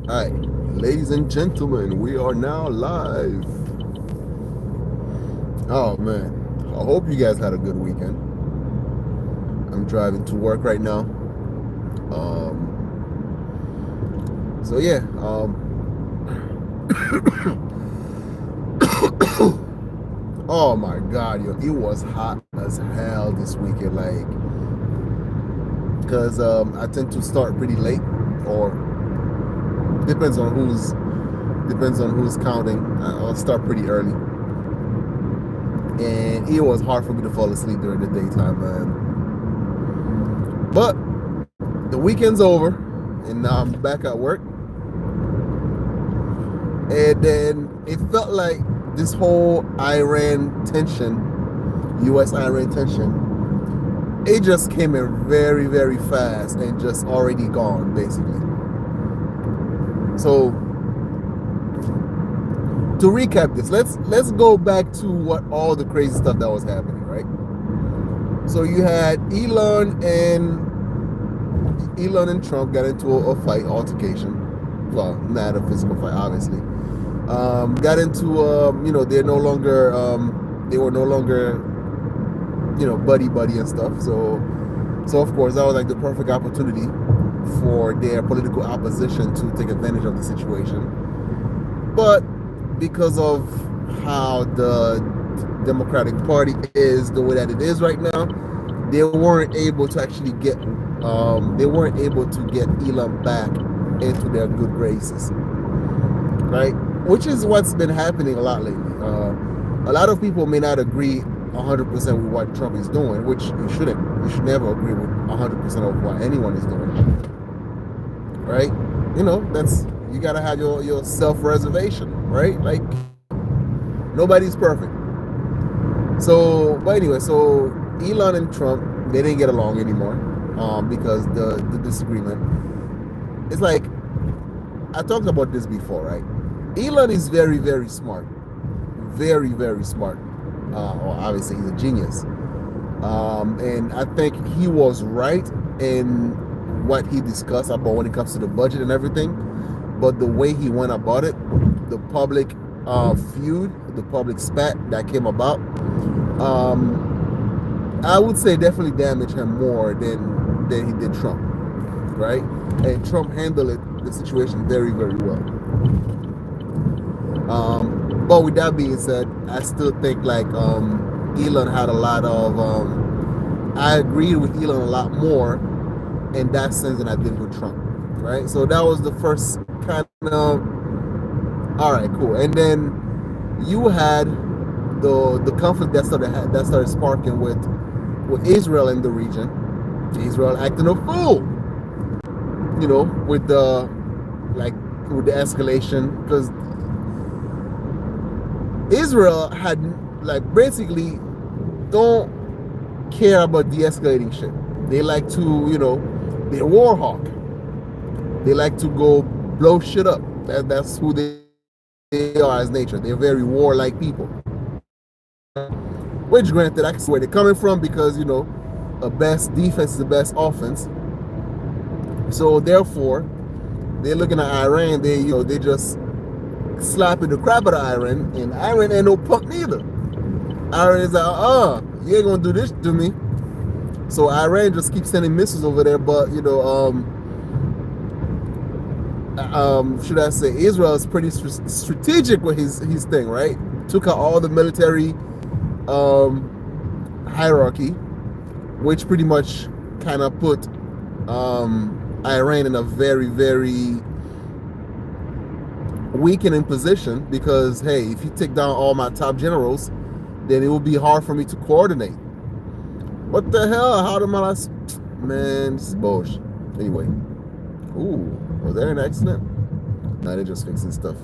Hi, ladies and gentlemen, we are now live. Oh man, I hope you guys had a good weekend. I'm driving to work right now. So yeah, oh my god, yo, it was hot as hell this weekend. Like, cause I tend to start pretty late, or depends on who's counting. I'll start pretty early, and it was hard for me to fall asleep during the daytime, man. But the weekend's over, and now I'm back at work. And then it felt like this whole Iran tension, U.S. Iran tension, it just came in very, very fast and just already gone, basically. So to recap this, let's go back to what all the crazy stuff that was happening, right? So you had Elon and Trump got into a fight, altercation. Well, not a physical fight, obviously. Got into they were no longer buddy buddy and stuff. So of course that was like the perfect opportunity for their political opposition to take advantage of the situation. But because of how the Democratic Party is the way that it is right now, they weren't able to actually get Elon back into their good graces, right? Which is what's been happening a lot lately. A lot of people may not agree 100% with what Trump is doing, which you shouldn't. You should never agree with 100% of what anyone is doing, right? That's you gotta have your self-reservation, right? Like nobody's perfect. But anyway, so Elon and Trump, they didn't get along anymore, because the disagreement. It's like I talked about this before, right? Elon is very, very smart, very, very smart. Well, obviously he's a genius, and I think he was right in what he discussed about when it comes to the budget and everything. But the way he went about it, the public feud, the public spat that came about, I would say definitely damaged him more than he did Trump, right? And Trump handled the situation very, very well. But with that being said, I still think like Elon had a lot of. I agreed with Elon a lot more in that sense than I did with Trump, right? So that was the first kind of. All right, cool. And then you had the conflict that started sparking with Israel in the region. Israel acting a fool, with the escalation, because Israel had basically don't care about de-escalating shit. They like to, they're war hawk. They like to go blow shit up. That's who they are as nature. They're very warlike people. Which, granted, I can see where they're coming from, because a best defense is the best offense. So therefore, they're looking at Iran. They just slapping the crap out of Iran, and Iran ain't no punk neither. Iran is like, you ain't gonna do this to me. So Iran just keeps sending missiles over there, but should I say, Israel is pretty strategic with his thing, right? Took out all the military hierarchy, which pretty much kind of put Iran in a very, very weakening position, because hey, if you take down all my top generals, then it will be hard for me to coordinate. What the hell? How do I? Man, this is bullshit. Anyway, ooh, was there an accident? Nah, they're just fixing stuff.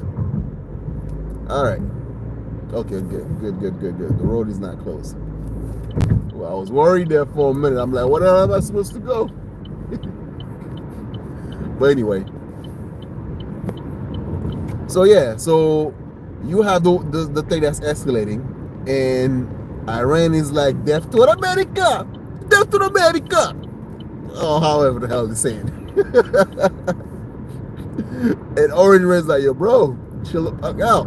All right. Okay, good. The road is not closed. Well, I was worried there for a minute. I'm like, where am I supposed to go? But anyway, so yeah, so you have the thing that's escalating, and Iran is like, death to America, death to America. Oh, however the hell they're saying. And Orange Man's like, yo, bro, chill the fuck out.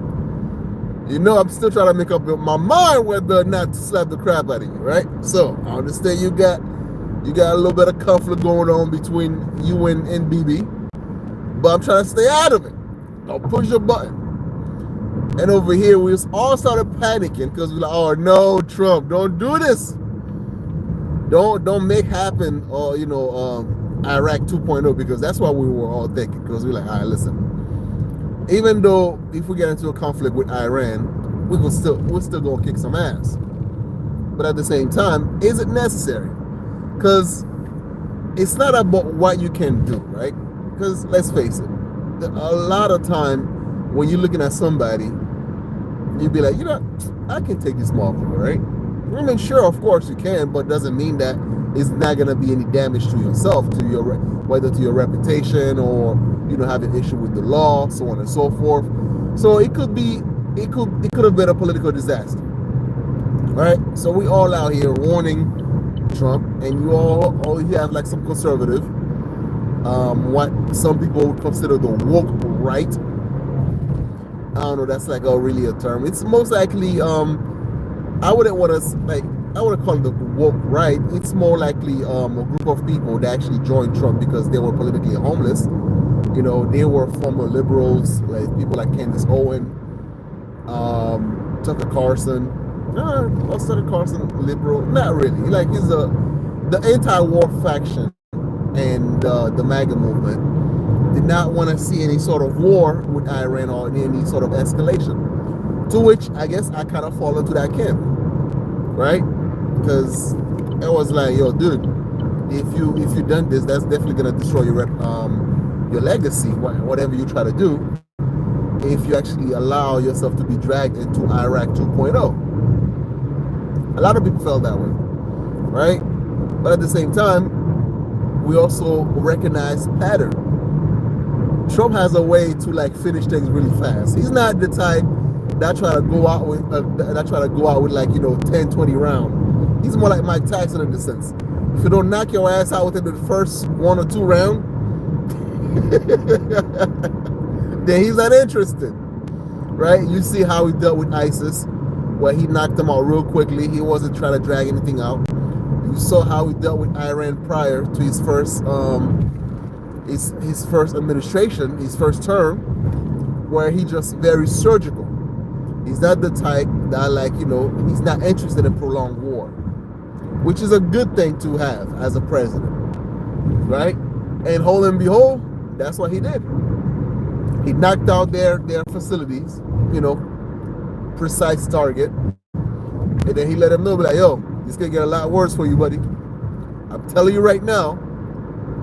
You know, I'm still trying to make up my mind whether or not to slap the crap out of you, right? So I understand you got a little bit of conflict going on between you and BB, but I'm trying to stay out of it. Don't push your button. And over here, we all started panicking because we're like, oh no, Trump, don't do this. Don't make happen, or Iraq 2.0, because that's what we were all thinking. Because we're like, all right, listen. Even though if we get into a conflict with Iran, we're still gonna kick some ass. But at the same time, is it necessary? Because it's not about what you can do, right? Because let's face it, a lot of time when you're looking at somebody, you'd be like, I can take this motherfucker, right? I mean, sure, of course you can, but doesn't mean that it's not gonna be any damage to yourself, whether to your reputation or have an issue with the law, so on and so forth. So it could have been a political disaster, right? So we all out here warning Trump, and you have like some conservative, what some people would consider the woke right. I don't know, that's like really a term. It's most likely I wouldn't call it the woke right. It's more likely a group of people that actually joined Trump because they were politically homeless. They were former liberals, like people like Candace Owen, Tucker Carlson. Was Tucker Carlson liberal? Not really. Like he's the anti-war faction and the MAGA movement did not want to see any sort of war with Iran or any sort of escalation. To which I guess I kind of fall into that camp, right? Because it was like, yo, dude, if you done this, that's definitely gonna destroy your legacy, whatever you try to do, if you actually allow yourself to be dragged into Iraq 2.0. A lot of people felt that way, right? But at the same time, we also recognize pattern. Trump has a way to like finish things really fast. He's not the type that try to go out with like 10, 20 rounds. He's more like Mike Tyson in the sense. If you don't knock your ass out within the first 1 or 2 rounds, then he's not interested, right? You see how he dealt with ISIS, where he knocked them out real quickly. He wasn't trying to drag anything out. You saw how he dealt with Iran prior to his first administration, his first term, where he just very surgical. He's not the type that he's not interested in prolonged war, which is a good thing to have as a president, right? And whole and behold, that's what he did. He knocked out their facilities, precise target. And then he let them know, like, yo, this could get a lot worse for you, buddy. I'm telling you right now,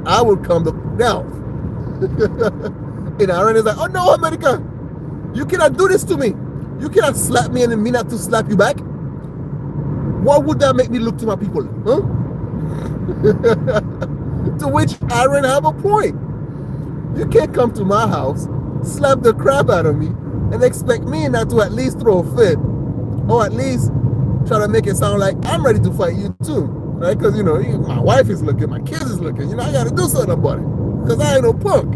I will come down. And Iran is like, oh no, America, you cannot do this to me. You cannot slap me and me not to slap you back. What would that make me look to my people? Huh? To which Iran have a point. You can't come to my house, slap the crap out of me, and expect me not to at least throw a fit, or at least try to make it sound like I'm ready to fight you too, right? Because my wife is looking, my kids is looking. I got to do something about it, because I ain't no punk.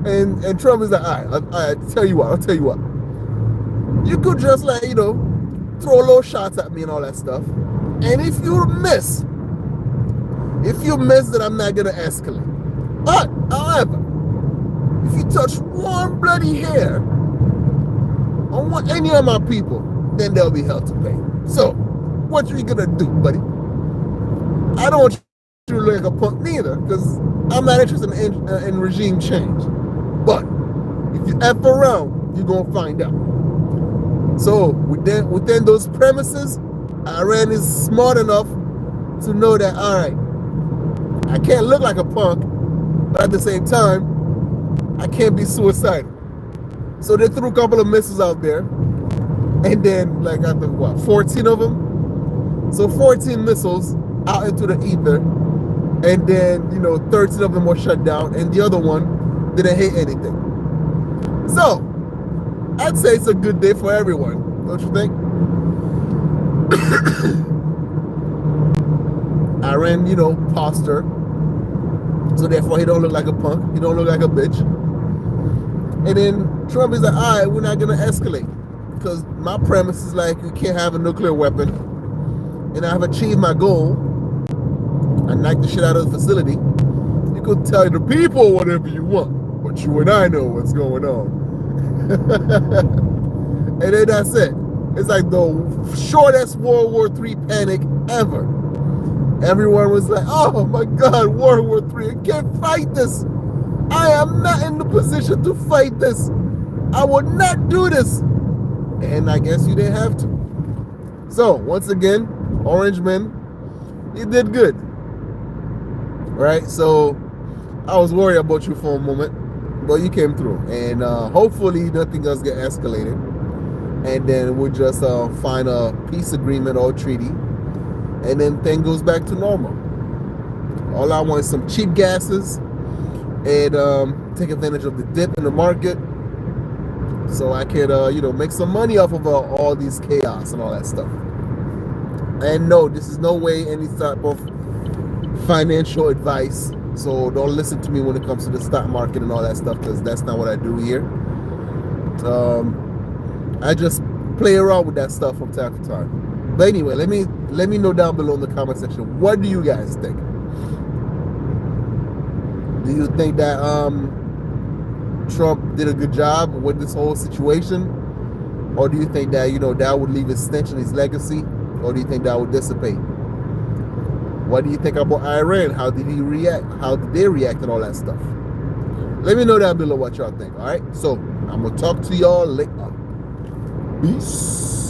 And Trump is like, all right, I'll tell you what. You could just throw little shots at me and all that stuff, and if you miss, then I'm not gonna escalate. But however, if you touch one bloody hair on any of my people, then they'll be held to pay. So, what are you gonna do, buddy? I don't want you to look like a punk neither, because I'm not interested in regime change. But if you F around, you're gonna find out. So within those premises, Iran is smart enough to know that, all right, I can't look like a punk, but at the same time, I can't be suicidal. So they threw a couple of missiles out there, and then like after 14 of them? So 14 missiles out into the ether, and then 13 of them were shut down, and the other one didn't hit anything. So I'd say it's a good day for everyone, don't you think? Iran, posture. So therefore, he don't look like a punk. He don't look like a bitch. And then Trump is like, all right, we're not going to escalate. Because my premise is like, you can't have a nuclear weapon. And I've achieved my goal. I knocked the shit out of the facility. You could tell the people whatever you want. But you and I know what's going on. And then that's it. It's like the shortest World War III panic ever. Everyone was like, oh my God, World War III, I can't fight this. I am not in the position to fight this. I will not do this. And I guess you didn't have to. So, once again, Orange Man, you did good. Right? So, I was worried about you for a moment, but you came through. And hopefully nothing else get escalated. And then we'll just find a peace agreement or treaty. And then thing goes back to normal. All I want is some cheap gases and take advantage of the dip in the market so I could, make some money off of all these chaos and all that stuff. And no, this is no way any type of financial advice. So don't listen to me when it comes to the stock market and all that stuff, because that's not what I do here. I just play around with that stuff from time to time. But anyway, let me know down below in the comment section, what do you guys think? Do you think that Trump did a good job with this whole situation? Or do you think that, that would leave his stench and his legacy? Or do you think that would dissipate? What do you think about Iran? How did he react? How did they react and all that stuff? Let me know down below what y'all think, all right? So, I'm going to talk to y'all later. Peace.